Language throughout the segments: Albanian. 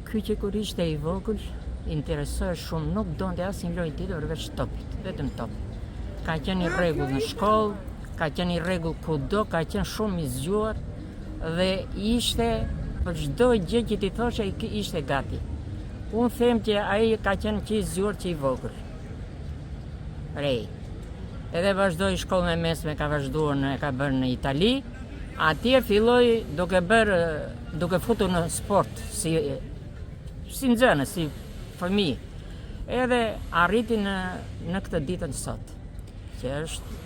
Ky që kur ishte I vogël, interesoi shumë, nuk donte asnjë lojë tjetër veç topit, vetëm top. Ka qenë I rregull në shkollë, ka qenë I rregull kudo, ka qenë shumë I zgjuar dhe ishte për çdo gjë që ti thoshe ishte gati. Unë them që ai ka qenë që I zgjuar që I vogël. Rej. Edhe vazhdoi shkollën e mesme, ka vazhduar ka bërë në Itali. Atje filloi duke futur në sport si nxënës, si fëmijë. Edhe arriti në këtë ditën sot, që është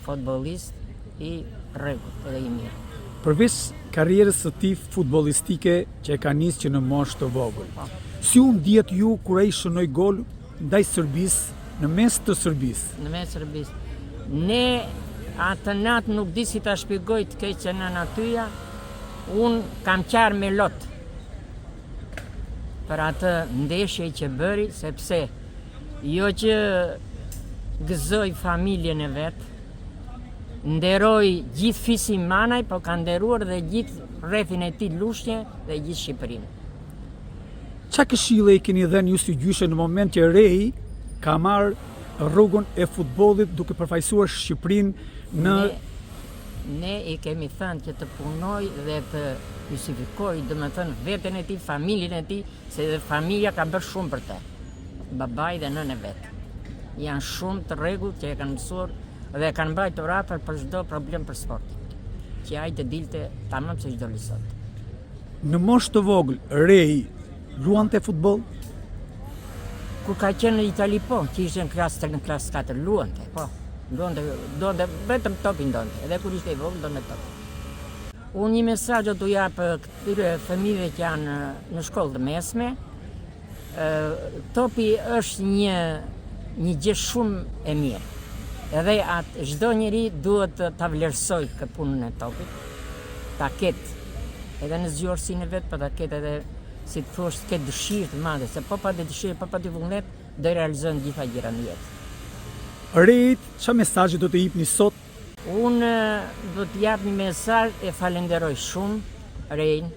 futbollist I rregullt edhe I mirë. Përveç karrierës së tij futbollistike që e ka nisë që në moshë të vogël, si u ndjet ju kur ai shënoi gol ndaj Serbisë në mes të Serbisë? Në mes të Serbisë. Ne atë natë nuk di si ta shpjegoj të keqen në natyja, unë kam qarë me lot për atë ndeshje që bëri, sepse jo që gëzoj familjen e vetë, nderoj gjithë fisin manaj, po ka nderuar dhe gjithë rrethin e tij lushnje dhe gjithë Shqipërinë. Qa këshille I keni dhënë ju si gjyshe në moment që Rej ka marrë rrugën e futbollit duke përfaqësuar Shqipërinë në... Ne I kemi thënë që të punoj dhe të justifikoj, domethënë veten e tij, familjen e tij, se dhe familja ka bërë shumë për te. Babai dhe nënë e vet. Janë shumë të rregullt që e kanë mësuar dhe kanë mbajtur afër për çdo problem për sport. Që ai të dilte tamam se çdo sot. Në moshë të vogël, Rej luante futboll? Kur ka qenë në Itali po, që ishte në klasë 3, në klasë 4, luante, po. Donte vetëm topin donte, edhe kur ishte I vogël donte top. Unë një mesazh do t'u jap këtyre fëmijëve që janë në shkollë të mesme. Topi është një gjë shumë e mirë. Edhe çdo njeri duhet ta vlerësoj këtë punën e topit. Ta ketë edhe në zgjuarsinë e vet, po ta ketë edhe si të thosh, ketë dëshirë të madhe, se po pa dëshirë, po pa vullnet, do I realizojnë gjitha gjërat në jetë. Rejt, çfarë mesazhi do të jepni sot? Unë do të jap një mesazh e falenderoj shumë Rejn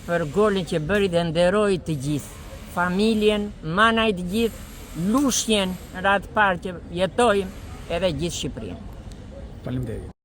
për golin që bëri dhe nderoj të gjithë, familjen, manaj të gjithë, lushnjen në radhë parë që jetojmë edhe gjithë Shqipërinë. Faleminderit.